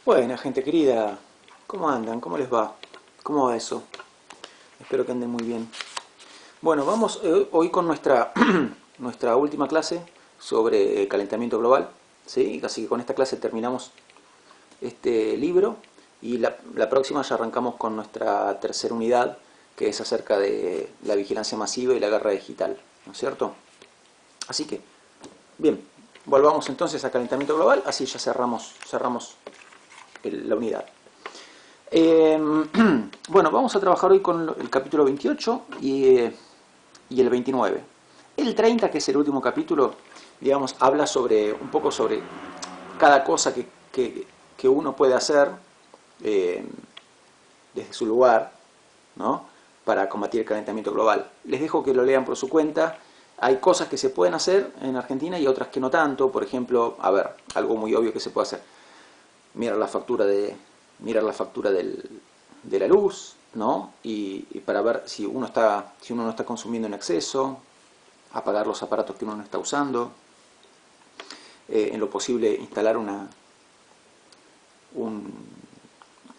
Bueno, gente querida, ¿cómo andan? ¿Cómo les va? ¿Cómo va eso? Espero que anden muy bien. Bueno, vamos hoy con nuestra, nuestra última clase sobre calentamiento global, ¿sí? Así que con esta clase terminamos este libro y la próxima ya arrancamos con nuestra tercera unidad, que es acerca de la vigilancia masiva y la guerra digital, ¿no es cierto? Así que, bien, volvamos entonces a calentamiento global, así ya cerramos la unidad. Eh, bueno, vamos a trabajar hoy con el capítulo 28 y el 29. El 30, que es el último capítulo, digamos, habla sobre un poco sobre cada cosa que uno puede hacer eh, desde su lugar, ¿no? Para combatir el calentamiento global. Les dejo que lo lean por su cuenta. Hay cosas que se pueden hacer en Argentina y otras que no tanto. Por ejemplo, a ver, algo muy obvio que se puede hacer. Mirar la factura de la luz, ¿no? Y para ver si uno no está consumiendo en exceso, apagar los aparatos que uno no está usando, en lo posible instalar un,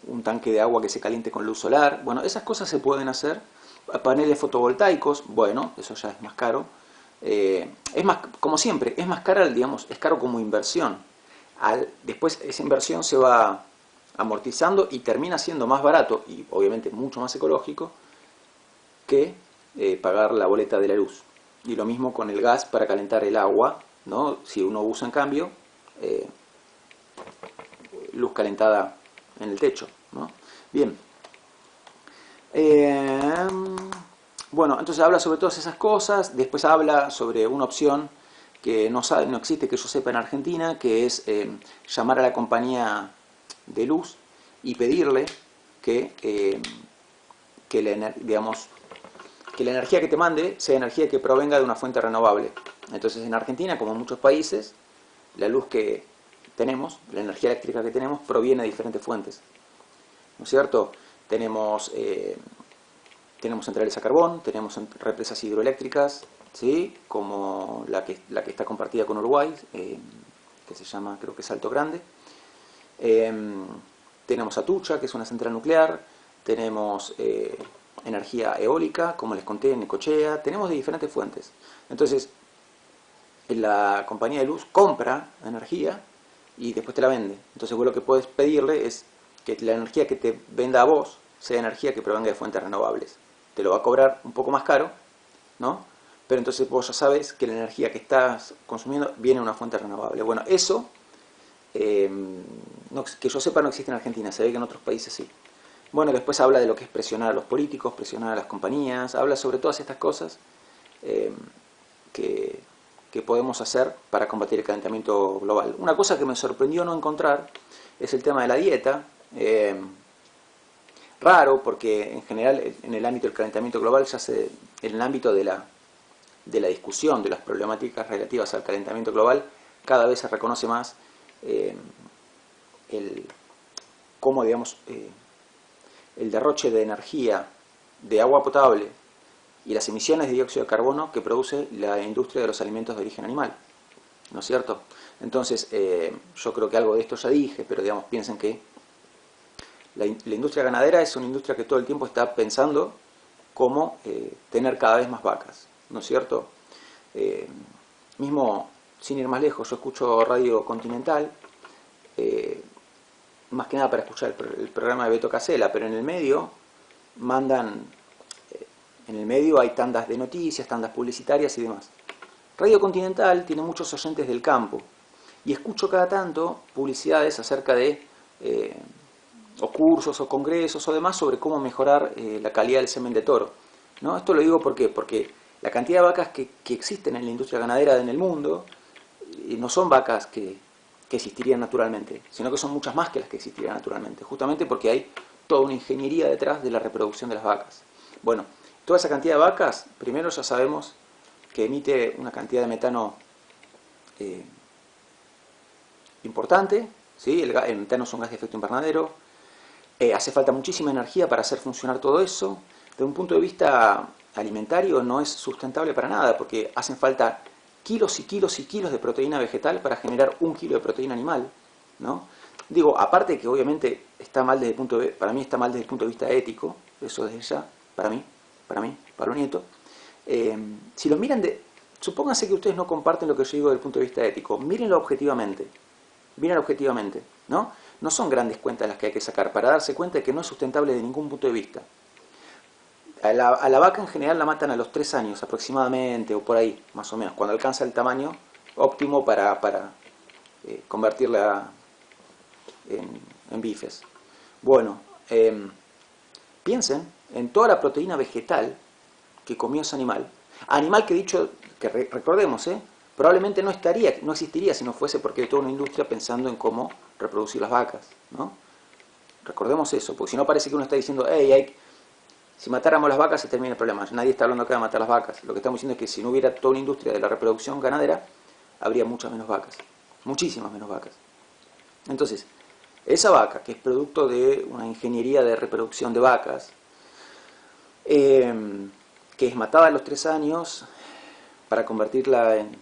un tanque de agua que se caliente con luz solar. Bueno, esas cosas se pueden hacer. Paneles fotovoltaicos, bueno, eso ya es más caro. Es más, como siempre, es más cara, digamos, es caro como inversión. Después esa inversión se va amortizando y termina siendo más barato y obviamente mucho más ecológico que pagar la boleta de la luz. Y lo mismo con el gas para calentar el agua, ¿no? Si uno usa en cambio eh, luz calentada en el techo, ¿no? Bien. Eh, bueno, entonces habla sobre todas esas cosas, después habla sobre una opción que no existe que yo sepa en Argentina, que es llamar a la compañía de luz y pedirle que digamos, que la energía que te mande sea energía que provenga de una fuente renovable. Entonces en Argentina, como en muchos países, la luz que tenemos, la energía eléctrica que tenemos, proviene de diferentes fuentes, ¿no es cierto? Tenemos centrales a carbón, tenemos represas hidroeléctricas, ¿sí? Como la que está compartida con Uruguay, que se llama, creo que es Salto Grande. Eh, tenemos Atucha, que es una central nuclear, tenemos energía eólica, como les conté, en Necochea, tenemos de diferentes fuentes. Entonces, la compañía de luz compra energía y después te la vende. Entonces vos lo que puedes pedirle es que la energía que te venda a vos sea energía que provenga de fuentes renovables. Te lo va a cobrar un poco más caro, ¿no? Pero entonces vos ya sabes que la energía que estás consumiendo viene de una fuente renovable. Bueno, eso, que yo sepa, no existe en Argentina, se ve que en otros países sí. Bueno, después habla de lo que es presionar a los políticos, presionar a las compañías, habla sobre todas estas cosas eh, que, que podemos hacer para combatir el calentamiento global. Una cosa que me sorprendió no encontrar es el tema de la dieta. Raro, porque en general en el ámbito del calentamiento global ya se, en el ámbito de la discusión de las problemáticas relativas al calentamiento global, cada vez se reconoce más el cómo, digamos, el derroche de energía, de agua potable y las emisiones de dióxido de carbono que produce la industria de los alimentos de origen animal, ¿no es cierto? Entonces, yo creo que algo de esto ya dije, pero digamos, piensen que la industria ganadera es una industria que todo el tiempo está pensando cómo tener cada vez más vacas, ¿no es cierto? Mismo, sin ir más lejos, yo escucho Radio Continental, más que nada para escuchar el programa de Beto Casella, pero en el medio en el medio hay tandas de noticias, tandas publicitarias y demás. Radio Continental tiene muchos oyentes del campo y escucho cada tanto publicidades acerca de o cursos o congresos o demás sobre cómo mejorar la calidad del semen de toro, ¿no? Esto lo digo porque la cantidad de vacas que existen en la industria ganadera en el mundo no son vacas que existirían naturalmente, sino que son muchas más que las que existirían naturalmente, justamente porque hay toda una ingeniería detrás de la reproducción de las vacas. Bueno, toda esa cantidad de vacas, primero ya sabemos que emite una cantidad de metano importante, ¿sí? El metano es un gas de efecto invernadero. Hace falta muchísima energía para hacer funcionar todo eso. Desde un punto de vista alimentario no es sustentable para nada, porque hacen falta kilos y kilos y kilos de proteína vegetal para generar 1 kilo de proteína animal, ¿no? Digo, aparte que obviamente está mal desde el punto de, para mí está mal desde el punto de vista ético, eso desde ya, Pablo Nieto. Si lo miran supónganse que ustedes no comparten lo que yo digo desde el punto de vista ético, mírenlo objetivamente, ¿no? No son grandes cuentas las que hay que sacar para darse cuenta de que no es sustentable de ningún punto de vista. A la vaca en general la matan a los 3 años aproximadamente, o por ahí, más o menos, cuando alcanza el tamaño óptimo para convertirla en bifes. Bueno, piensen en toda la proteína vegetal que comió ese animal. Animal que dicho, que recordemos, probablemente no existiría si no fuese porque hay toda una industria pensando en cómo reproducir las vacas, ¿no? Recordemos eso, porque si no parece que uno está diciendo, hey, si matáramos las vacas se termina el problema. Nadie está hablando acá de matar las vacas. Lo que estamos diciendo es que si no hubiera toda una industria de la reproducción ganadera, habría muchas menos vacas, muchísimas menos vacas. Entonces, esa vaca, que es producto de una ingeniería de reproducción de vacas, que es matada a los 3 años para convertirla en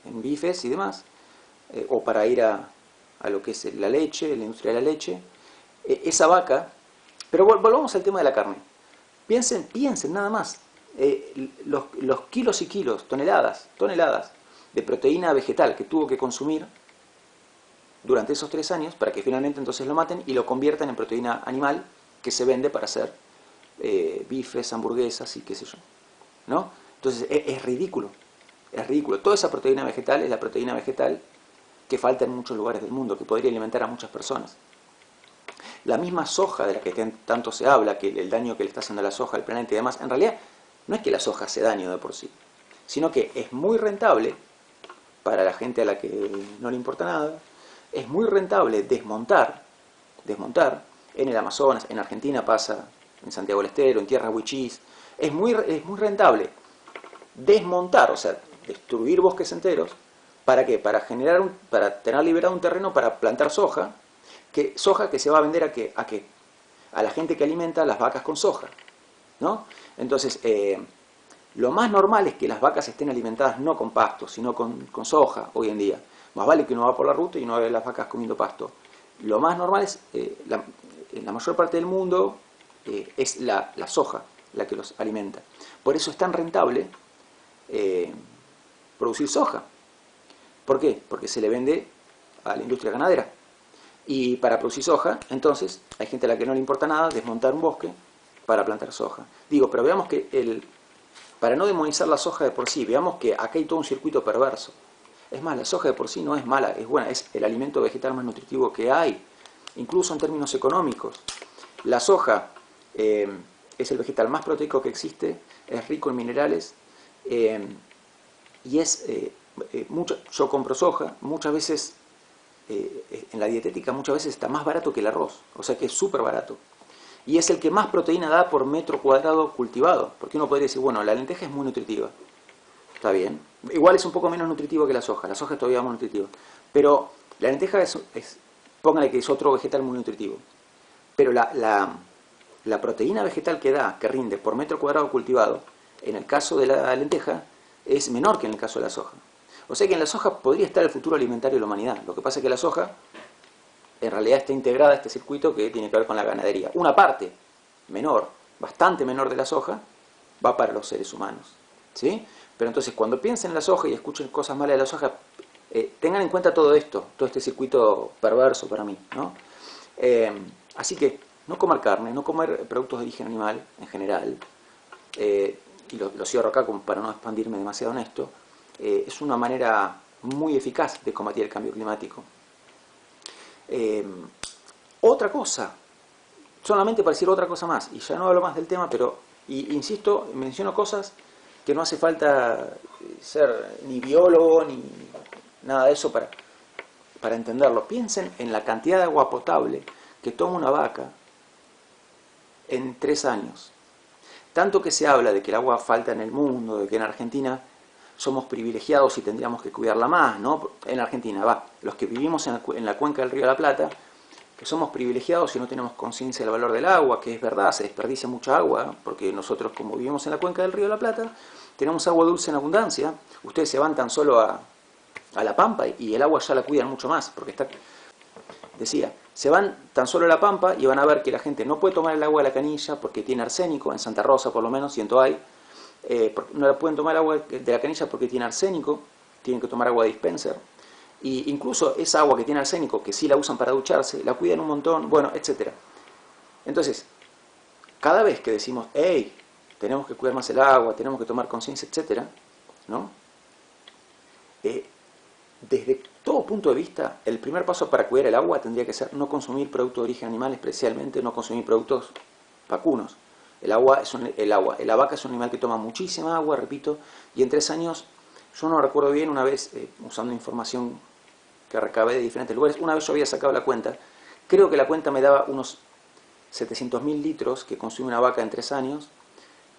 bifes y demás, o para ir a lo que es la leche, la industria de la leche, esa vaca, pero volvamos al tema de la carne. Piensen nada más, los kilos y kilos, toneladas de proteína vegetal que tuvo que consumir durante esos 3 años para que finalmente entonces lo maten y lo conviertan en proteína animal que se vende para hacer bifes, hamburguesas y qué sé yo, ¿no? Entonces es ridículo, toda esa proteína vegetal es la proteína vegetal que falta en muchos lugares del mundo, que podría alimentar a muchas personas. La misma soja de la que tanto se habla, que el daño que le está haciendo a la soja al planeta y demás, en realidad no es que la soja hace daño de por sí, sino que es muy rentable para la gente a la que no le importa nada, es muy rentable desmontar en el Amazonas, en Argentina pasa, en Santiago del Estero, en tierras huichís, es muy rentable desmontar, o sea, destruir bosques enteros, ¿para qué? Para tener liberado un terreno para plantar soja que se va a vender ¿a qué? A la gente que alimenta las vacas con soja, ¿no? Entonces, lo más normal es que las vacas estén alimentadas no con pasto, sino con soja hoy en día. Más vale que uno va por la ruta y uno ve las vacas comiendo pasto. Lo más normal es, en la mayor parte del mundo, es la soja la que los alimenta. Por eso es tan rentable producir soja. ¿Por qué? Porque se le vende a la industria ganadera. Y para producir soja, entonces, hay gente a la que no le importa nada desmontar un bosque para plantar soja. Digo, pero veamos que para no demonizar la soja de por sí, veamos que acá hay todo un circuito perverso. Es más, la soja de por sí no es mala, es buena, es el alimento vegetal más nutritivo que hay, incluso en términos económicos. La soja es el vegetal más proteico que existe, es rico en minerales y es yo compro soja, muchas veces en la dietética muchas veces está más barato que el arroz, o sea que es súper barato. Y es el que más proteína da por metro cuadrado cultivado, porque uno podría decir, bueno, la lenteja es muy nutritiva, está bien, igual es un poco menos nutritivo que la soja es todavía más nutritiva, pero la lenteja póngale que es otro vegetal muy nutritivo, pero la proteína vegetal que rinde por metro cuadrado cultivado, en el caso de la lenteja, es menor que en el caso de la soja. O sea que en la soja podría estar el futuro alimentario de la humanidad. Lo que pasa es que la soja en realidad está integrada a este circuito que tiene que ver con la ganadería. Una parte menor, bastante menor de la soja, va para los seres humanos, ¿sí? Pero entonces cuando piensen en la soja y escuchen cosas malas de la soja, tengan en cuenta todo esto, todo este circuito perverso para mí, ¿no? Así que no comer carne, no comer productos de origen animal en general, y lo cierro acá como para no expandirme demasiado en esto, es una manera muy eficaz de combatir el cambio climático. Otra cosa, solamente para decir otra cosa más, y ya no hablo más del tema, pero insisto, menciono cosas que no hace falta ser ni biólogo ni nada de eso para entenderlo. Piensen en la cantidad de agua potable que toma una vaca en 3 años. Tanto que se habla de que el agua falta en el mundo, de que en Argentina somos privilegiados y tendríamos que cuidarla más, ¿no? En Argentina, los que vivimos en la cuenca del Río de la Plata, que somos privilegiados y no tenemos conciencia del valor del agua, que es verdad, se desperdicia mucha agua, porque nosotros como vivimos en la cuenca del Río de la Plata, tenemos agua dulce en abundancia. Ustedes se van tan solo a a la pampa y el agua ya la cuidan mucho más, porque está, decía, se van tan solo a la pampa y van a ver que la gente no puede tomar el agua de la canilla porque tiene arsénico, en Santa Rosa por lo menos, y en Toay, no la pueden tomar el agua de la canilla porque tiene arsénico, tienen que tomar agua de dispenser, y incluso esa agua que tiene arsénico, que sí la usan para ducharse, la cuidan un montón, bueno, etcétera. Entonces, cada vez que decimos, hey, tenemos que cuidar más el agua, tenemos que tomar conciencia, etcétera, ¿no? Desde todo punto de vista, el primer paso para cuidar el agua tendría que ser no consumir productos de origen animal, especialmente no consumir productos vacunos. La vaca es un animal que toma muchísima agua, repito, y en 3 años, yo no recuerdo bien, una vez, usando información que recabé de diferentes lugares, una vez yo había sacado la cuenta, creo que la cuenta me daba unos 700.000 litros que consume una vaca en 3 años,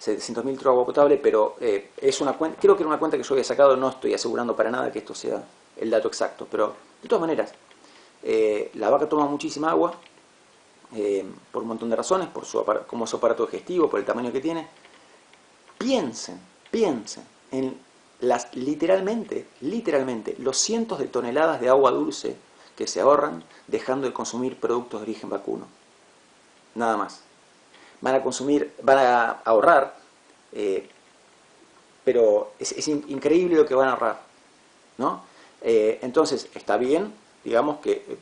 700.000 litros de agua potable, pero es una cuenta, creo que era una cuenta que yo había sacado, no estoy asegurando para nada que esto sea el dato exacto, pero de todas maneras, la vaca toma muchísima agua, por un montón de razones, como su aparato digestivo, por el tamaño que tiene. Piensen en literalmente, los cientos de toneladas de agua dulce que se ahorran dejando de consumir productos de origen vacuno. Nada más. Van a ahorrar, pero es increíble lo que van a ahorrar, ¿no? Entonces, está bien, digamos, que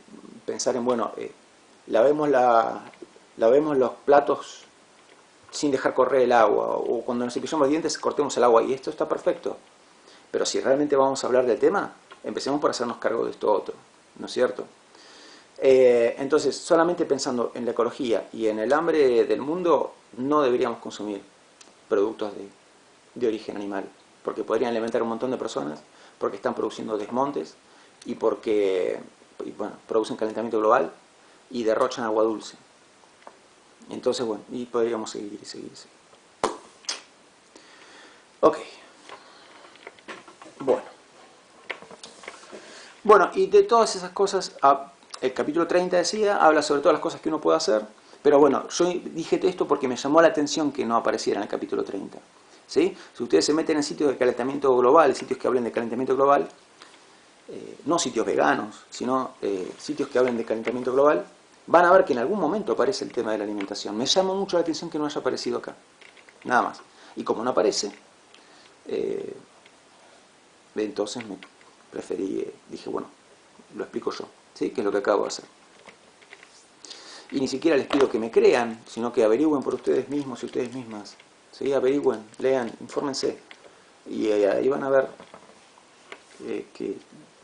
pensar en, bueno, lavemos los platos sin dejar correr el agua, o cuando nos cepillamos los dientes cortemos el agua, y esto está perfecto. Pero si realmente vamos a hablar del tema, empecemos por hacernos cargo de esto otro, ¿no es cierto? Entonces, solamente pensando en la ecología y en el hambre del mundo, no deberíamos consumir productos de origen animal, porque podrían alimentar a un montón de personas, porque están produciendo desmontes y porque producen calentamiento global y derrochan agua dulce. Entonces, bueno, y podríamos seguir. Ok. Bueno, y de todas esas cosas, el capítulo 30 decía, habla sobre todas las cosas que uno puede hacer, pero bueno, yo dije esto porque me llamó la atención que no apareciera en el capítulo 30. ¿Sí? Si ustedes se meten en sitios de calentamiento global, sitios que hablen de calentamiento global, no sitios veganos, sino sitios que hablen de calentamiento global, van a ver que en algún momento aparece el tema de la alimentación. Me llamó mucho la atención que no haya aparecido acá. Nada más. Y como no aparece, entonces me preferí, dije, bueno, lo explico yo, ¿sí? Que es lo que acabo de hacer. Y ni siquiera les pido que me crean, sino que averigüen por ustedes mismos y ustedes mismas. ¿Sí? Averigüen, lean, infórmense. Y ahí van a ver que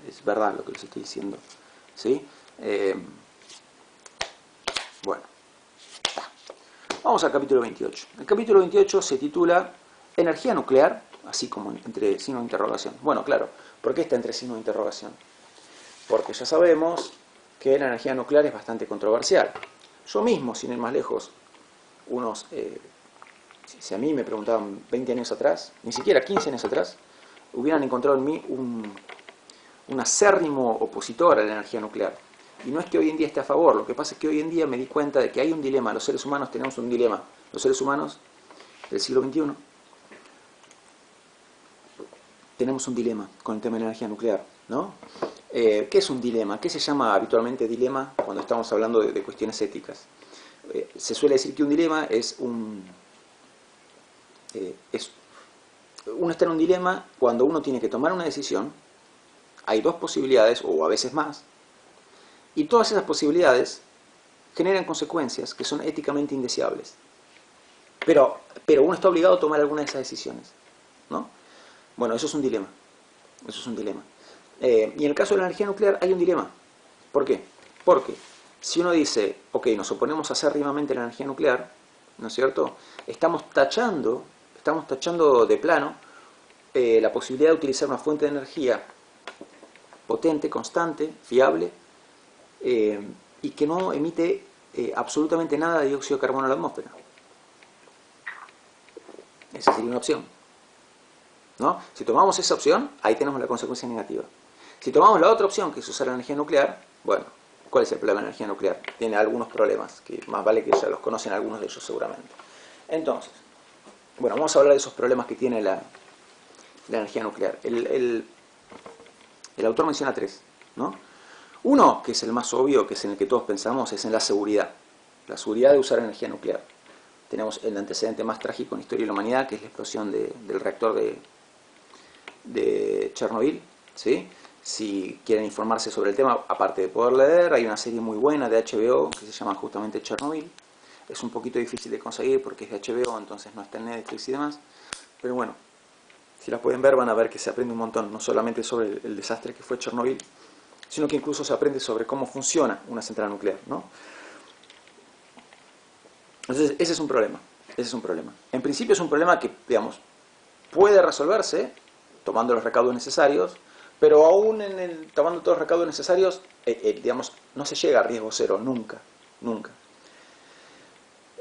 es verdad lo que les estoy diciendo. ¿Sí? Bueno. Vamos al capítulo 28. El capítulo 28 se titula Energía nuclear, así como entre signos de interrogación. Bueno, claro, ¿por qué está entre signos de interrogación? Porque ya sabemos que la energía nuclear es bastante controversial. Yo mismo, sin ir más lejos, si a mí me preguntaban 20 años atrás, ni siquiera 15 años atrás, hubieran encontrado en mí un acérrimo opositor a la energía nuclear. Y no es que hoy en día esté a favor, lo que pasa es que hoy en día me di cuenta de que hay un dilema, los seres humanos tenemos un dilema, los seres humanos del siglo XXI tenemos un dilema con el tema de la energía nuclear, ¿no? ¿Qué es un dilema? ¿Qué se llama habitualmente dilema cuando estamos hablando de cuestiones éticas? Se suele decir que un dilema uno está en un dilema cuando uno tiene que tomar una decisión, hay 2 posibilidades, o a veces más, y todas esas posibilidades generan consecuencias que son éticamente indeseables. Pero uno está obligado a tomar alguna de esas decisiones, ¿no? Bueno, eso es un dilema. Y en el caso de la energía nuclear hay un dilema. ¿Por qué? Porque si uno dice, ok, nos oponemos acérrimamente a la energía nuclear, ¿no es cierto? Estamos tachando de plano la posibilidad de utilizar una fuente de energía potente, constante, fiable, y que no emite absolutamente nada de dióxido de carbono a la atmósfera. Esa sería una opción, ¿no? Si tomamos esa opción, ahí tenemos la consecuencia negativa. Si tomamos la otra opción, que es usar la energía nuclear, bueno, ¿cuál es el problema de la energía nuclear? Tiene algunos problemas, que más vale que ya los conocen algunos de ellos seguramente. Entonces, bueno, vamos a hablar de esos problemas que tiene la energía nuclear. El autor menciona tres, ¿no? Uno, que es el más obvio, que es en el que todos pensamos, es en la seguridad. La seguridad de usar energía nuclear. Tenemos el antecedente más trágico en la historia de la humanidad, que es la explosión del reactor de Chernobyl, ¿sí? Si quieren informarse sobre el tema, aparte de poder leer, hay una serie muy buena de HBO que se llama justamente Chernobyl. Es un poquito difícil de conseguir porque es de HBO, entonces no está en Netflix y demás. Pero bueno, si la pueden ver van a ver que se aprende un montón, no solamente sobre el desastre que fue Chernobyl, sino que incluso se aprende sobre cómo funciona una central nuclear, ¿no? Entonces ese es un problema, ese es un problema. En principio es un problema que, digamos, puede resolverse tomando los recaudos necesarios, pero aún tomando todos los recaudos necesarios, digamos, no se llega a riesgo cero, nunca, nunca.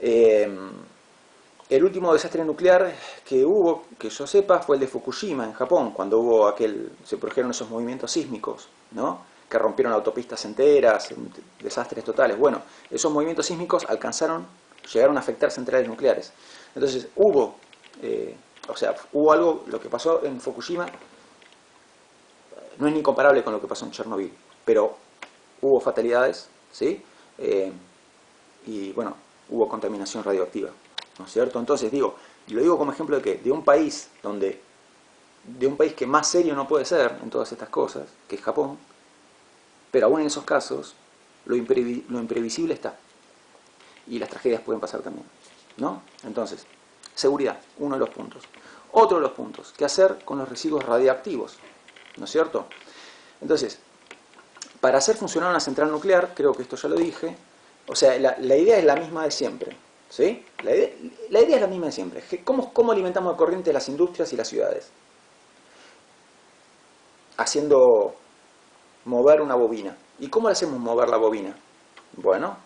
El último desastre nuclear que hubo, que yo sepa, fue el de Fukushima, en Japón, cuando hubo se produjeron esos movimientos sísmicos, ¿no? Que rompieron autopistas enteras, desastres totales. Bueno, esos movimientos sísmicos llegaron a afectar centrales nucleares. Entonces hubo algo, lo que pasó en Fukushima no es ni comparable con lo que pasó en Chernobyl, pero hubo fatalidades, ¿sí? Y bueno, hubo contaminación radioactiva, ¿no es cierto? Entonces lo digo como ejemplo de que de un país que más serio no puede ser en todas estas cosas, que es Japón, pero aún en esos casos lo imprevisible está. Y las tragedias pueden pasar también, ¿no? Entonces, seguridad, uno de los puntos. Otro de los puntos, ¿qué hacer con los residuos radiactivos? ¿No es cierto? Entonces, para hacer funcionar una central nuclear, creo que esto ya lo dije, o sea, la idea es la misma de siempre, ¿sí? La idea es la misma de siempre. ¿Cómo alimentamos de corriente las industrias y las ciudades? Haciendo mover una bobina. ¿Y cómo le hacemos mover la bobina? Bueno,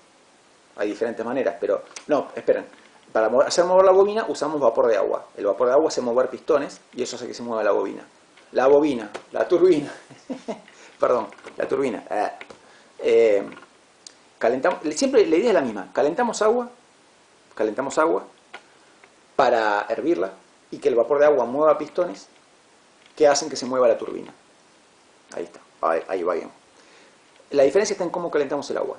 hay diferentes maneras, pero... No, esperen. Para hacer mover la bobina usamos vapor de agua. El vapor de agua hace mover pistones y eso hace que se mueva la bobina. La bobina, la turbina. Perdón, la turbina. Siempre la idea es la misma. Calentamos agua para hervirla y que el vapor de agua mueva pistones que hacen que se mueva la turbina. Ahí está, ahí va bien. La diferencia está en cómo calentamos el agua.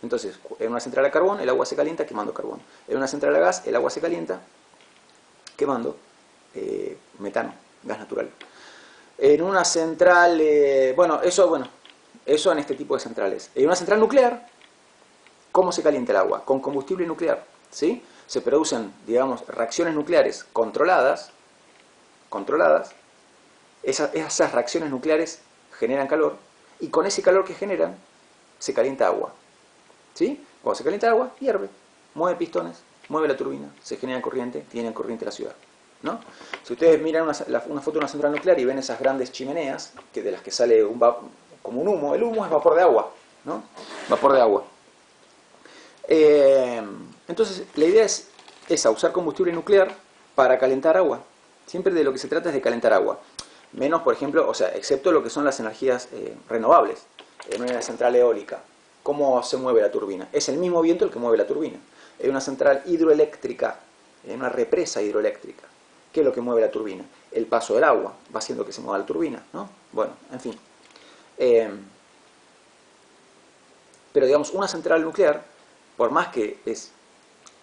Entonces, en una central a carbón, el agua se calienta quemando carbón. En una central a gas, el agua se calienta quemando metano, gas natural. En una central, eso en este tipo de centrales. En una central nuclear, ¿cómo se calienta el agua? Con combustible nuclear, ¿sí? Se producen, digamos, reacciones nucleares controladas. Esas reacciones nucleares generan calor y con ese calor que generan se calienta agua, ¿sí? Cuando se calienta agua, hierve, mueve pistones, mueve la turbina, se genera corriente, tiene corriente la ciudad, ¿no? Si ustedes miran una foto de una central nuclear y ven esas grandes chimeneas de las que sale como un humo, el humo es vapor de agua, ¿no? Vapor de agua. Entonces, la idea es esa, usar combustible nuclear para calentar agua. Siempre de lo que se trata es de calentar agua. Menos, por ejemplo, excepto lo que son las energías renovables. En una central eólica, ¿cómo se mueve la turbina? Es el mismo viento el que mueve la turbina. En una central hidroeléctrica, en una represa hidroeléctrica, ¿qué es lo que mueve la turbina? El paso del agua va haciendo que se mueva la turbina, ¿no? Bueno, en fin. Pero, digamos, una central nuclear, por más que es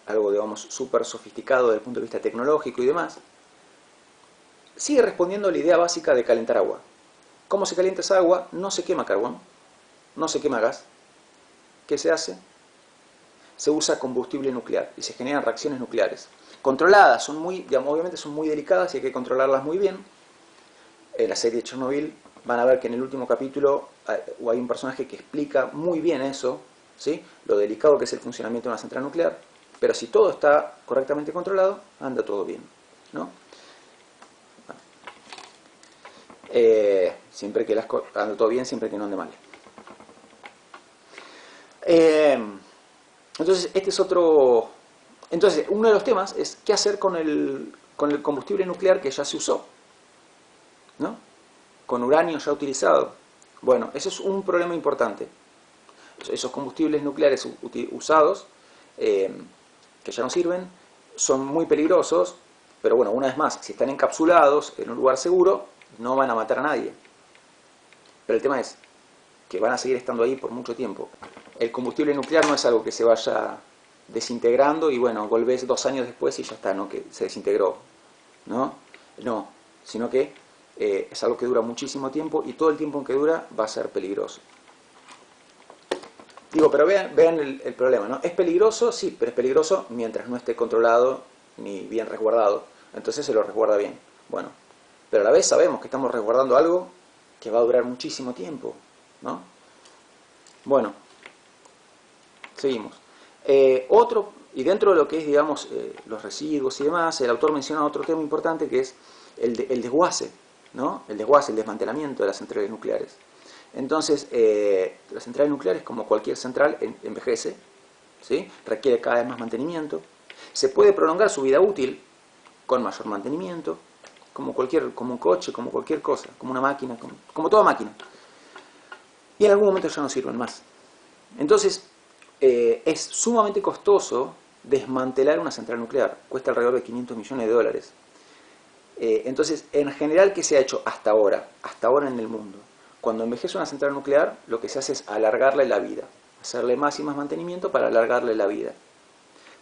algo, digamos, súper sofisticado desde el punto de vista tecnológico y demás, sigue respondiendo a la idea básica de calentar agua. ¿Cómo se calienta esa agua? No se quema carbón, no se quema gas. ¿Qué se hace? Se usa combustible nuclear y se generan reacciones nucleares. Controladas, obviamente son muy delicadas y hay que controlarlas muy bien. En la serie de Chernobyl van a ver que en el último capítulo hay un personaje que explica muy bien eso, ¿sí? Lo delicado que es el funcionamiento de una central nuclear, pero si todo está correctamente controlado, anda todo bien, ¿no? Siempre que anda todo bien, siempre que no ande mal. Entonces, este es otro. Entonces, uno de los temas es qué hacer con el combustible nuclear que ya se usó, ¿no? Con uranio ya utilizado. Bueno, eso es un problema importante. Esos combustibles nucleares usados, que ya no sirven, son muy peligrosos, pero bueno, una vez más, si están encapsulados en un lugar seguro, no van a matar a nadie. Pero el tema es que van a seguir estando ahí por mucho tiempo. El combustible nuclear no es algo que se vaya desintegrando y bueno, volvés 2 años después y ya está, ¿no? Que se desintegró, ¿no? No, sino que es algo que dura muchísimo tiempo y todo el tiempo en que dura va a ser peligroso. Digo, pero vean el problema, ¿no? Es peligroso, sí, pero es peligroso mientras no esté controlado ni bien resguardado. Entonces se lo resguarda bien. Bueno, pero a la vez sabemos que estamos resguardando algo que va a durar muchísimo tiempo, ¿no? Bueno, seguimos. Y dentro de lo que es, digamos, los residuos y demás, el autor menciona otro tema importante que es el desguace, ¿no? El desguace, el desmantelamiento de las centrales nucleares. Entonces, las centrales nucleares, como cualquier central, envejece, ¿sí? Requiere cada vez más mantenimiento. Se puede prolongar su vida útil con mayor mantenimiento, como un coche, como cualquier cosa, como una máquina, como toda máquina. Y en algún momento ya no sirven más. Entonces, es sumamente costoso desmantelar una central nuclear. Cuesta alrededor de 500 millones de dólares. Entonces, en general, ¿qué se ha hecho hasta ahora en el mundo? Cuando envejece una central nuclear, lo que se hace es alargarle la vida, hacerle más y más mantenimiento para alargarle la vida,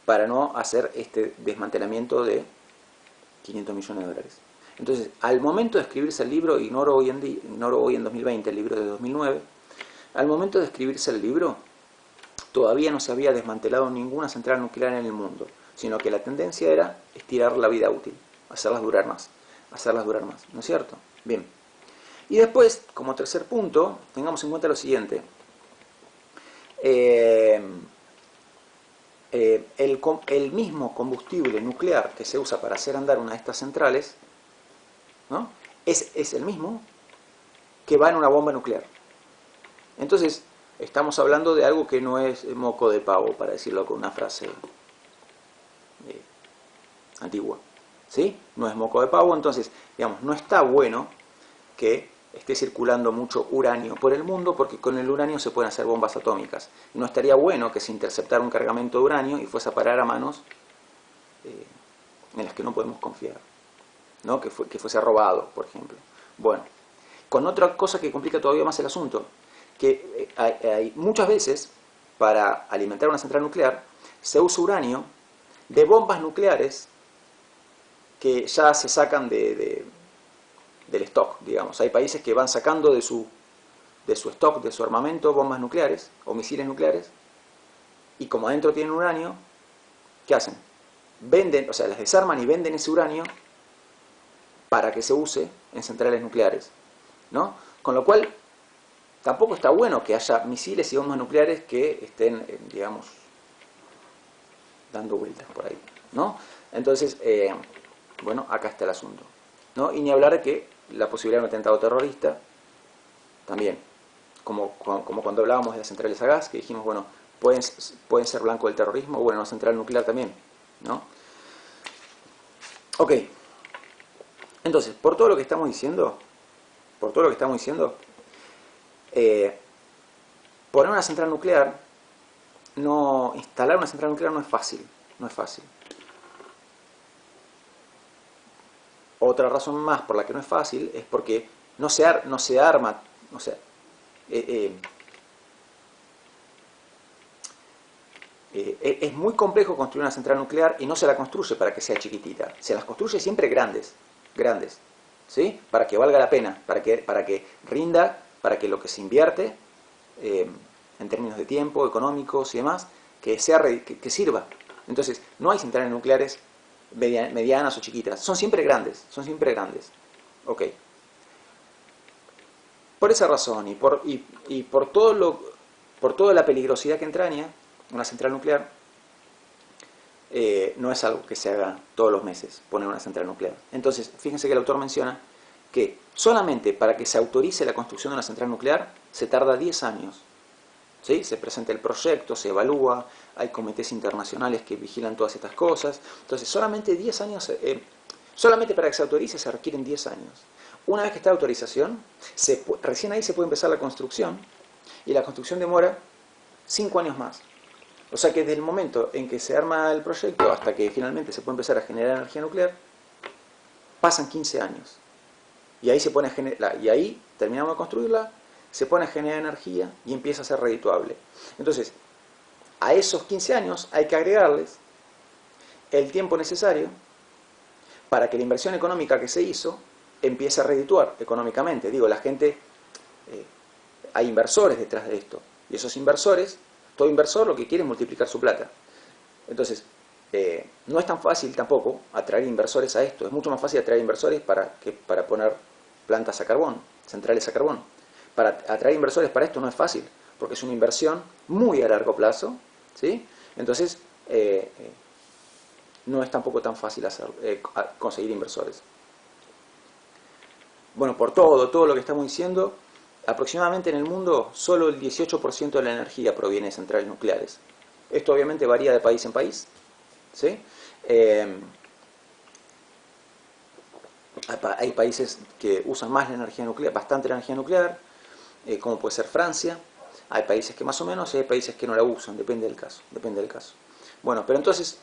para no hacer este desmantelamiento de 500 millones de dólares. Entonces, al momento de escribirse el libro, ignoro hoy en 2020 el libro de 2009, al momento de escribirse el libro, todavía no se había desmantelado ninguna central nuclear en el mundo, sino que la tendencia era estirar la vida útil, hacerlas durar más, ¿no es cierto? Bien. Y después, como tercer punto, tengamos en cuenta lo siguiente. El mismo combustible nuclear que se usa para hacer andar una de estas centrales, ¿no? es el mismo que va en una bomba nuclear. Entonces, estamos hablando de algo que no es moco de pavo, para decirlo con una frase antigua. ¿Sí? No es moco de pavo, entonces, digamos, no está bueno que esté circulando mucho uranio por el mundo, porque con el uranio se pueden hacer bombas atómicas. No estaría bueno que se interceptara un cargamento de uranio y fuese a parar a manos en las que no podemos confiar, ¿no? Que fuese robado, por ejemplo. Bueno, con otra cosa que complica todavía más el asunto, que hay muchas veces, para alimentar una central nuclear, se usa uranio de bombas nucleares que ya se sacan del stock, digamos. Hay países que van sacando de su stock, de su armamento, bombas nucleares o misiles nucleares, y como adentro tienen uranio, ¿qué hacen? Venden, o sea, las desarman y venden ese uranio para que se use en centrales nucleares, ¿no? Con lo cual, tampoco está bueno que haya misiles y bombas nucleares que estén, digamos, dando vueltas por ahí, ¿no? Entonces, bueno, acá está el asunto, ¿no? Y ni hablar de que la posibilidad de un atentado terrorista, también, como cuando hablábamos de las centrales a gas, que dijimos, bueno, pueden ser blanco del terrorismo, bueno, una central nuclear también, ¿no? Ok, entonces, por todo lo que estamos diciendo, poner una central nuclear, instalar una central nuclear no es fácil. Otra razón más por la que no es fácil es porque no se arma, o sea, es muy complejo construir una central nuclear y no se la construye para que sea chiquitita. Se las construye siempre grandes, ¿sí? Para que valga la pena, para que rinda, para que lo que se invierte, en términos de tiempo, económicos y demás, que sirva. Entonces, no hay centrales nucleares medianas o chiquitas, son siempre grandes. Ok. Por esa razón y por toda la peligrosidad que entraña una central nuclear, no es algo que se haga todos los meses, poner una central nuclear. Entonces, fíjense que el autor menciona que solamente para que se autorice la construcción de una central nuclear se tarda 10 años. ¿Sí? Se presenta el proyecto, se evalúa, hay comités internacionales que vigilan todas estas cosas. Entonces, solamente 10 años, solamente para que se autorice se requieren 10 años. Una vez que está la autorización, recién ahí se puede empezar la construcción, y la construcción demora 5 años más. O sea que desde el momento en que se arma el proyecto hasta que finalmente se puede empezar a generar energía nuclear, pasan 15 años. Y ahí se pone y ahí terminamos de construirla, se pone a generar energía y empieza a ser redituable. Entonces, a esos 15 años hay que agregarles el tiempo necesario para que la inversión económica que se hizo empiece a redituar económicamente. Digo, la gente, hay inversores detrás de esto, y esos inversores, todo inversor lo que quiere es multiplicar su plata. Entonces, no es tan fácil tampoco atraer inversores a esto. Es mucho más fácil atraer inversores para poner plantas a carbón, centrales a carbón. Para atraer inversores para esto no es fácil, porque es una inversión muy a largo plazo, ¿sí? Entonces, no es tampoco tan fácil conseguir inversores. Bueno, por todo lo que estamos diciendo, aproximadamente en el mundo solo el 18% de la energía proviene de centrales nucleares. Esto obviamente varía de país en país, ¿sí? Hay países que usan más la energía nuclear, bastante la energía nuclear, como puede ser Francia. Hay países que más o menos y hay países que no la usan, depende del caso. Bueno, pero entonces,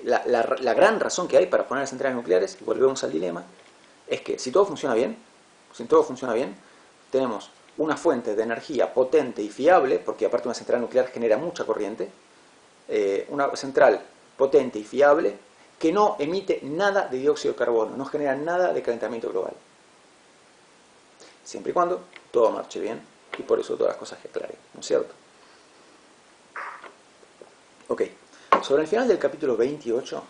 la gran razón que hay para poner centrales nucleares, y volvemos al dilema, es que si todo funciona bien, tenemos una fuente de energía potente y fiable, porque aparte una central nuclear genera mucha corriente, una central potente y fiable que no emite nada de dióxido de carbono, no genera nada de calentamiento global. Siempre y cuando todo marche bien, y por eso todas las cosas que aclaré, ¿no es cierto? Ok, sobre el final del capítulo 28,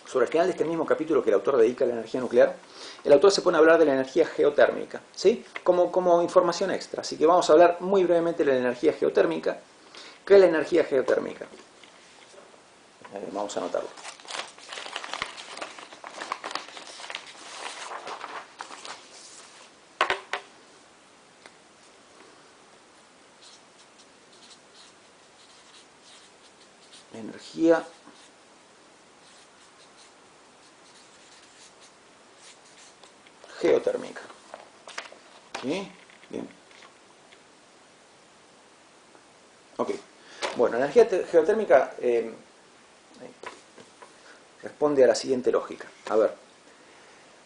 sobre el final de este mismo capítulo que el autor dedica a la energía nuclear, el autor se pone a hablar de la energía geotérmica, ¿sí? Como información extra. Así que vamos a hablar muy brevemente de la energía geotérmica. ¿Qué es la energía geotérmica? Vamos a anotarlo. Energía geotérmica. ¿Sí? Bien. Ok. Bueno, la energía geotérmica responde a la siguiente lógica. A ver,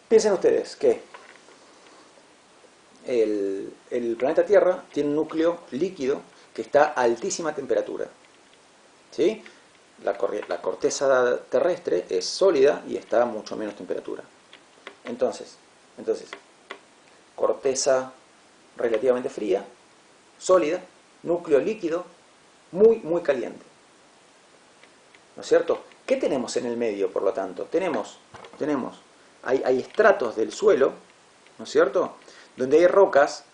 piensen ustedes que el planeta Tierra tiene un núcleo líquido que está a altísima temperatura. ¿Sí? La corteza terrestre es sólida y está a mucho menos temperatura. Entonces, corteza relativamente fría, sólida, núcleo líquido, muy, muy caliente. ¿No es cierto? ¿Qué tenemos en el medio, por lo tanto? Hay estratos del suelo, ¿no es cierto?, donde hay rocas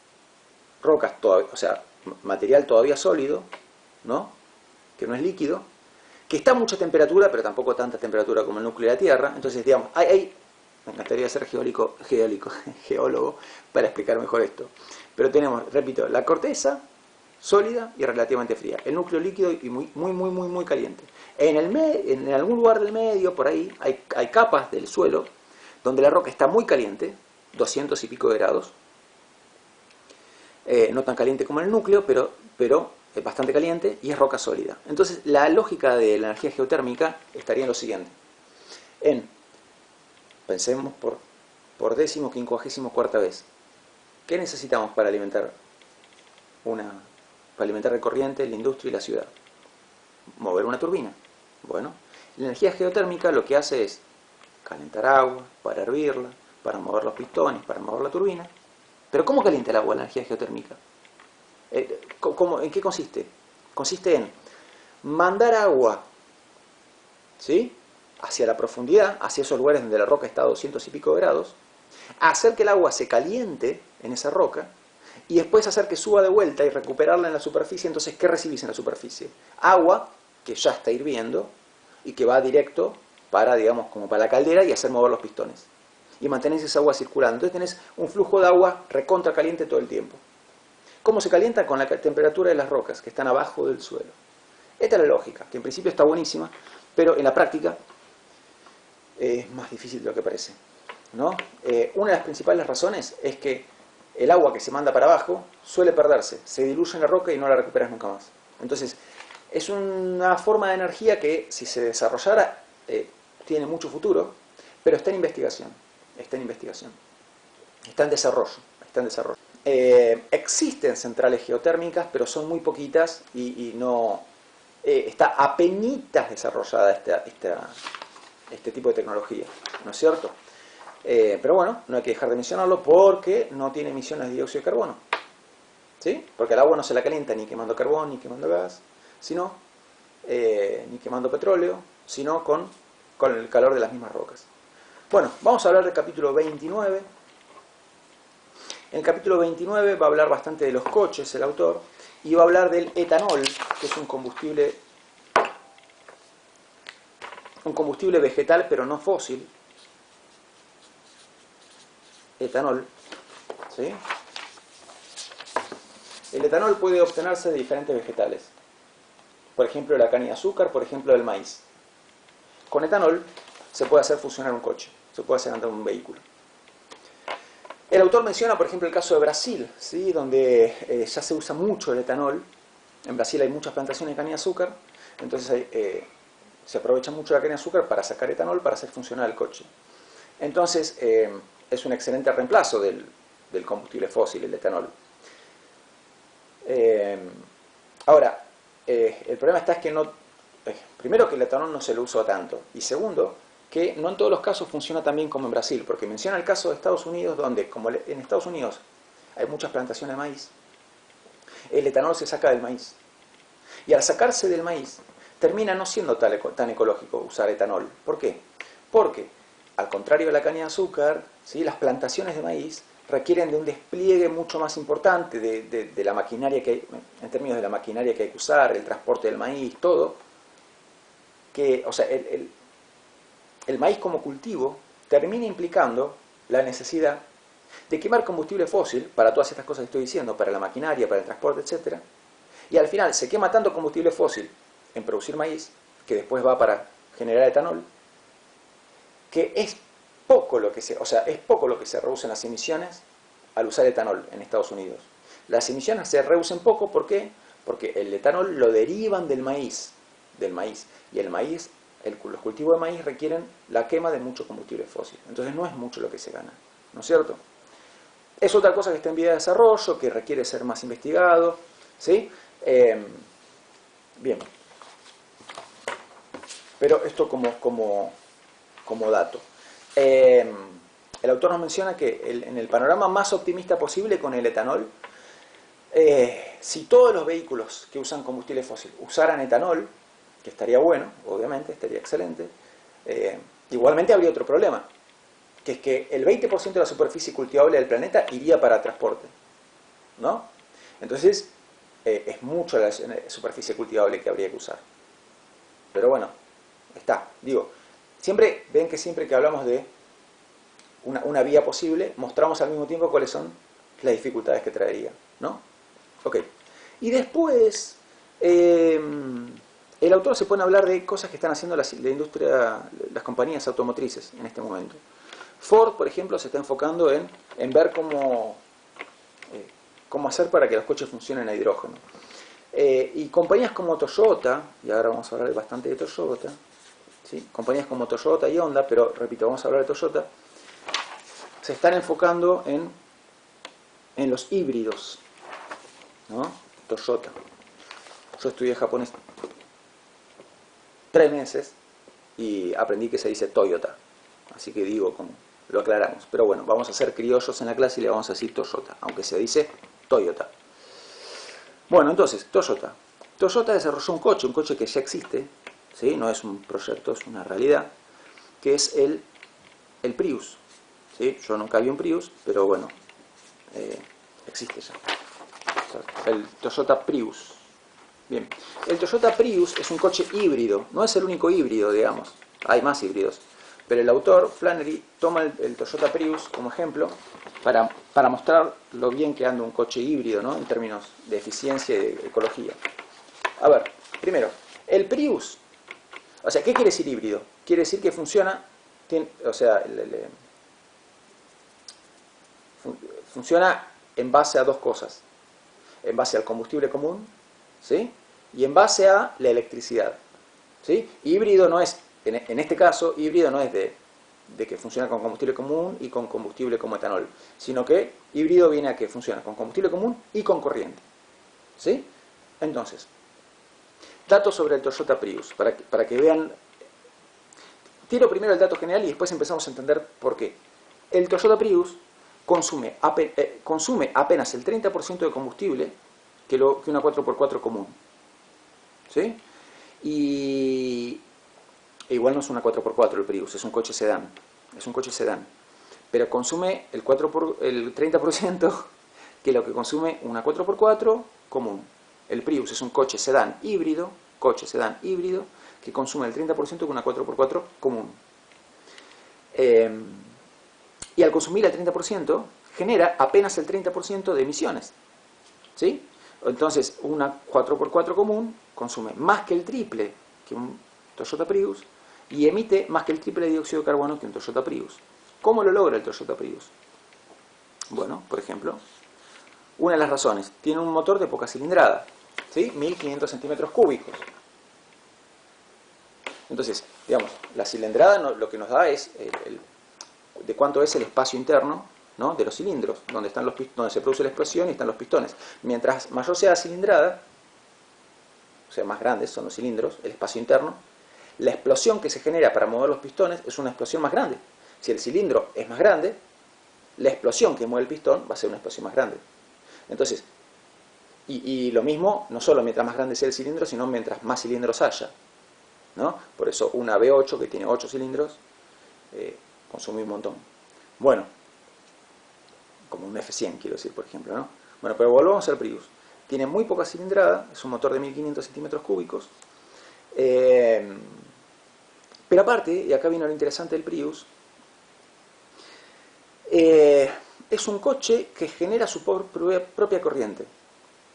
todavía, o sea, material todavía sólido, ¿no?, que no es líquido, que está a mucha temperatura, pero tampoco tanta temperatura como el núcleo de la Tierra. Entonces, digamos, me encantaría ser geólogo para explicar mejor esto. Pero tenemos, repito, la corteza sólida y relativamente fría, el núcleo líquido y muy caliente. En algún lugar del medio, por ahí, hay capas del suelo donde la roca está muy caliente, 200 y pico de grados, no tan caliente como en el núcleo, pero es bastante caliente y es roca sólida. Entonces, la lógica de la energía geotérmica estaría en lo siguiente. Pensemos por 15ª vez. ¿Qué necesitamos para alimentar de corriente la industria y la ciudad? Mover una turbina. Bueno, la energía geotérmica lo que hace es calentar agua para hervirla, para mover los pistones, para mover la turbina. Pero ¿cómo calienta el agua la energía geotérmica? ¿En qué consiste? Consiste en mandar agua, ¿sí?, hacia la profundidad, hacia esos lugares donde la roca está a 200 y pico de grados, hacer que el agua se caliente en esa roca y después hacer que suba de vuelta y recuperarla en la superficie. Entonces, ¿qué recibís en la superficie? Agua que ya está hirviendo y que va directo para, digamos, como para la caldera y hacer mover los pistones. Y mantenés esa agua circulando. Entonces tenés un flujo de agua recontra caliente todo el tiempo. ¿Cómo se calienta? Con la temperatura de las rocas que están abajo del suelo. Esta es la lógica, que en principio está buenísima, pero en la práctica es más difícil de lo que parece, ¿no? Una de las principales razones es que el agua que se manda para abajo suele perderse, se diluye en la roca y no la recuperas nunca más. Entonces, es una forma de energía que, si se desarrollara, tiene mucho futuro, pero está en investigación. está en investigación, está en desarrollo, está en desarrollo. Existen centrales geotérmicas, pero son muy poquitas y no está apenitas desarrollada este tipo de tecnología, ¿no es cierto? Pero bueno, no hay que dejar de mencionarlo porque no tiene emisiones de dióxido de carbono, ¿sí? Porque el agua no se la calienta ni quemando carbón ni quemando gas, sino ni quemando petróleo, sino con el calor de las mismas rocas. Bueno, vamos a hablar del capítulo 29. En el capítulo 29 va a hablar bastante de los coches el autor y va a hablar del etanol, que es un combustible vegetal pero no fósil. Etanol, ¿sí? El etanol puede obtenerse de diferentes vegetales. Por ejemplo, la caña de azúcar, por ejemplo, el maíz. Con etanol se puede hacer funcionar un coche, se puede hacer andar un vehículo. El autor menciona, por ejemplo, el caso de Brasil, ¿sí? Donde ya se usa mucho el etanol. En Brasil hay muchas plantaciones de caña de azúcar, entonces se aprovecha mucho la caña de azúcar para sacar etanol para hacer funcionar el coche. Entonces es un excelente reemplazo del combustible fósil, el etanol. Ahora, el problema está es que no, primero que el etanol no se lo usa tanto, y segundo, que no en todos los casos funciona tan bien como en Brasil, porque menciona el caso de Estados Unidos, donde como en Estados Unidos hay muchas plantaciones de maíz, el etanol se saca del maíz. Y al sacarse del maíz, termina no siendo tan ecológico usar etanol. ¿Por qué? Porque, al contrario de la caña de azúcar, ¿sí? Las plantaciones de maíz requieren de un despliegue mucho más importante de la maquinaria que hay, en términos de la maquinaria que hay que usar, el transporte del maíz, todo. O sea, el maíz como cultivo termina implicando la necesidad de quemar combustible fósil para todas estas cosas que estoy diciendo, para la maquinaria, para el transporte, etc. Y al final se quema tanto combustible fósil en producir maíz, que después va para generar etanol, que es poco lo que se reducen las emisiones al usar etanol en Estados Unidos. Las emisiones se reducen poco, ¿por qué? Porque el etanol lo derivan del maíz, y el maíz, los cultivos de maíz requieren la quema de mucho combustible fósil. Entonces no es mucho lo que se gana, ¿no es cierto? Es otra cosa que está en vía de desarrollo, que requiere ser más investigado, ¿sí? Bien. Pero esto como dato. El autor nos menciona que en el panorama más optimista posible con el etanol, si todos los vehículos que usan combustible fósil usaran etanol, que estaría bueno, obviamente, estaría excelente, igualmente habría otro problema, que es que el 20% de la superficie cultivable del planeta iría para transporte, ¿no? Entonces, es mucho la superficie cultivable que habría que usar. Pero bueno, está. Digo, siempre que hablamos de una vía posible, mostramos al mismo tiempo cuáles son las dificultades que traería, ¿no? Ok. Y después, el autor se pone a hablar de cosas que están haciendo la industria, las compañías automotrices en este momento. Ford, por ejemplo, se está enfocando en ver cómo hacer para que los coches funcionen a hidrógeno. Y compañías como Toyota, y ahora vamos a hablar bastante de Toyota, ¿sí? Compañías como Toyota y Honda, pero repito, vamos a hablar de Toyota, se están enfocando en los híbridos, ¿no? Toyota. Yo estudié japonés 3 meses y aprendí que se dice Toyota, así que digo, como lo aclaramos. Pero bueno, vamos a ser criollos en la clase y le vamos a decir Toyota, aunque se dice Toyota. Bueno, entonces, Toyota. Toyota desarrolló un coche que ya existe, ¿sí? No es un proyecto, es una realidad, que es el Prius, ¿sí? Yo nunca vi un Prius, pero bueno, existe ya. El Toyota Prius. Bien, el Toyota Prius es un coche híbrido, no es el único híbrido, digamos, hay más híbridos, pero el autor, Flannery, toma el Toyota Prius como ejemplo para mostrar lo bien que anda un coche híbrido, ¿no? En términos de eficiencia y de ecología. A ver, primero, el Prius, o sea, ¿qué quiere decir híbrido? Quiere decir que funciona, funciona en base a dos cosas, en base al combustible común, ¿sí? Y en base a la electricidad, ¿sí? Híbrido no es, en este caso, híbrido no es de de que funciona con combustible común y con combustible como etanol, sino que híbrido viene a que funciona con combustible común y con corriente. ¿Sí? Entonces, datos sobre el Toyota Prius, para que vean. Tiro primero el dato general y después empezamos a entender por qué. El Toyota Prius consume apenas el 30% de combustible que una 4x4 común. ¿Sí? Y igual no es una 4x4 el Prius, es un coche sedán. Es un coche sedán. Pero consume el 30% que lo que consume una 4x4 común. El Prius es un coche sedán híbrido, que consume el 30% que una 4x4 común. Y al consumir el 30%, genera apenas el 30% de emisiones. ¿Sí? Entonces, una 4x4 común consume más que el triple que un Toyota Prius y emite más que el triple de dióxido de carbono que un Toyota Prius. ¿Cómo lo logra el Toyota Prius? Bueno, por ejemplo, una de las razones, tiene un motor de poca cilindrada, ¿sí? 1500 centímetros cúbicos. Entonces, digamos, la cilindrada lo que nos da es de cuánto es el espacio interno, ¿no?, de los cilindros, donde se produce la explosión y están los pistones. Mientras mayor sea la cilindrada, o sea, más grandes son los cilindros, el espacio interno, la explosión que se genera para mover los pistones es una explosión más grande. Si el cilindro es más grande, la explosión que mueve el pistón va a ser una explosión más grande. Entonces, y lo mismo, no solo mientras más grande sea el cilindro, sino mientras más cilindros haya, ¿no? Por eso una V8 que tiene 8 cilindros consume un montón. Bueno, como un F100 quiero decir, por ejemplo, ¿no? Bueno, pero volvamos al Prius. Tiene muy poca cilindrada, es un motor de 1500 centímetros cúbicos. Pero aparte, y acá viene lo interesante del Prius, es un coche que genera su propia corriente,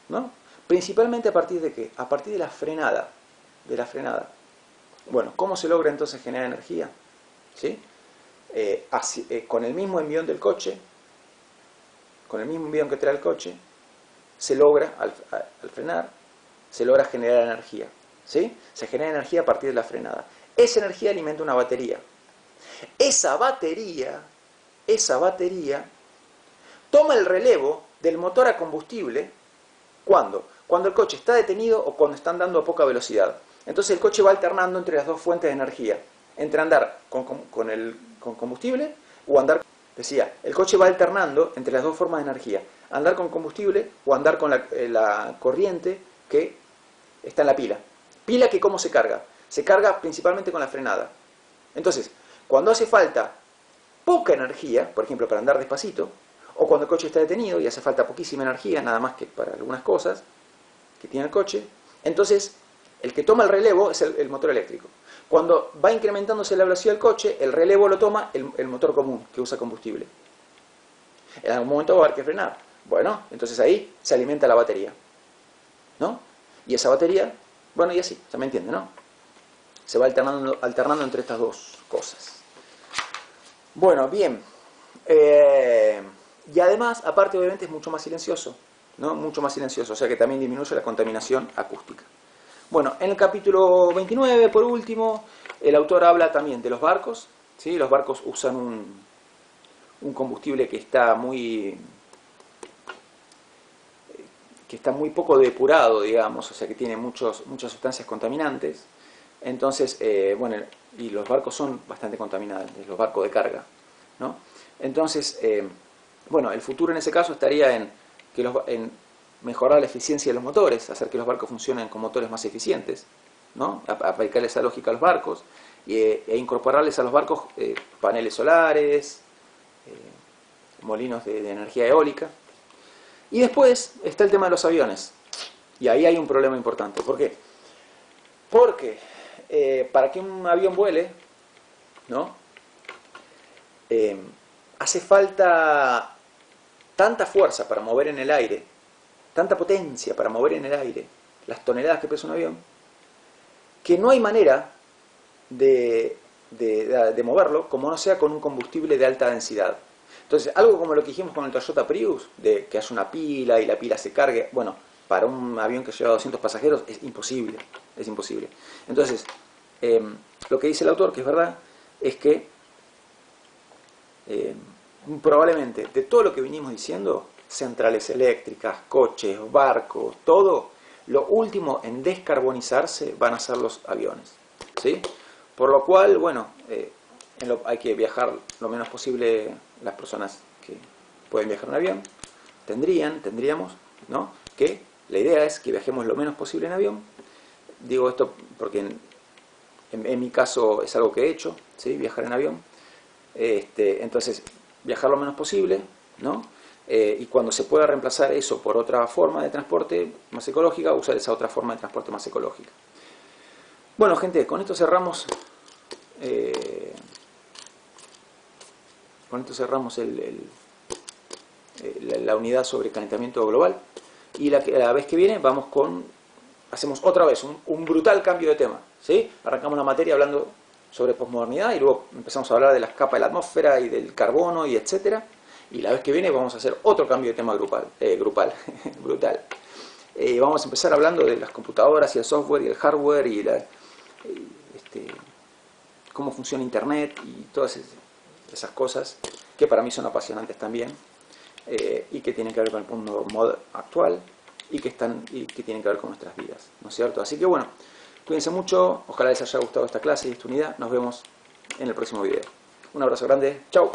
¿no? Principalmente a partir de ¿qué? A partir de la frenada. Bueno, ¿cómo se logra entonces generar energía? ¿Sí? Con el mismo envión del coche, con el mismo envión que trae el coche, se logra, al frenar, se logra generar energía. ¿Sí? Se genera energía a partir de la frenada. Esa energía alimenta una batería. Esa batería toma el relevo del motor a combustible. ¿Cuándo? Cuando el coche está detenido o cuando está andando a poca velocidad. Entonces el coche va alternando entre las dos fuentes de energía. Entre andar con combustible o andar... Decía, el coche va alternando entre las dos formas de energía. Andar con combustible o andar con la corriente que está en la pila. Pila que ¿cómo se carga? Se carga principalmente con la frenada. Entonces, cuando hace falta poca energía, por ejemplo para andar despacito, o cuando el coche está detenido y hace falta poquísima energía, nada más que para algunas cosas que tiene el coche, entonces el que toma el relevo es el motor eléctrico. Cuando va incrementándose la velocidad del coche, el relevo lo toma el motor común, que usa combustible. En algún momento va a haber que frenar. Bueno, entonces ahí se alimenta la batería, ¿no? Y esa batería, bueno, y así, ya me entiende, ¿no? Se va alternando entre estas dos cosas. Bueno, bien. Y además, aparte obviamente es mucho más silencioso, ¿no? Mucho más silencioso, o sea que también disminuye la contaminación acústica. Bueno, en el capítulo 29, por último, el autor habla también de los barcos, ¿sí? Los barcos usan un combustible que está muy poco depurado, digamos, o sea que tiene muchas sustancias contaminantes. Entonces, bueno, y los barcos son bastante contaminantes, los barcos de carga, ¿no? Entonces, bueno, el futuro en ese caso estaría en mejorar la eficiencia de los motores, hacer que los barcos funcionen con motores más eficientes, ¿no? Aplicarle esa lógica a los barcos e incorporarles a los barcos paneles solares, molinos de energía eólica. Y después está el tema de los aviones. Y ahí hay un problema importante. ¿Por qué? Porque para que un avión vuele, ¿no? Hace falta tanta fuerza para mover en el aire, tanta potencia para mover en el aire las toneladas que pesa un avión, que no hay manera de moverlo como no sea con un combustible de alta densidad. Entonces, algo como lo que dijimos con el Toyota Prius, de que haya una pila y la pila se cargue, bueno, para un avión que lleva 200 pasajeros es imposible, es imposible. Entonces, lo que dice el autor, que es verdad, es que probablemente de todo lo que vinimos diciendo, centrales eléctricas, coches, barcos, todo, lo último en descarbonizarse van a ser los aviones, ¿sí? Por lo cual, bueno, hay que viajar lo menos posible. Las personas que pueden viajar en avión, tendríamos, ¿no? Que la idea es que viajemos lo menos posible en avión. Digo esto porque en mi caso es algo que he hecho, ¿sí? Viajar en avión. Entonces, viajar lo menos posible, ¿no? Y cuando se pueda reemplazar eso por otra forma de transporte más ecológica, usar esa otra forma de transporte más ecológica. Bueno, gente, con esto cerramos la unidad sobre calentamiento global. Y la vez que viene hacemos otra vez un brutal cambio de tema, ¿sí? Arrancamos la materia hablando sobre posmodernidad y luego empezamos a hablar de las capas de la atmósfera y del carbono y etcétera. Y la vez que viene vamos a hacer otro cambio de tema brutal. Vamos a empezar hablando de las computadoras y el software y el hardware y cómo funciona Internet y todas esas cosas que para mí son apasionantes también, y que tienen que ver con el mundo actual y que tienen que ver con nuestras vidas, ¿no es cierto? Así que bueno, cuídense mucho, ojalá les haya gustado esta clase y esta unidad. Nos vemos en el próximo video. Un abrazo grande, chao.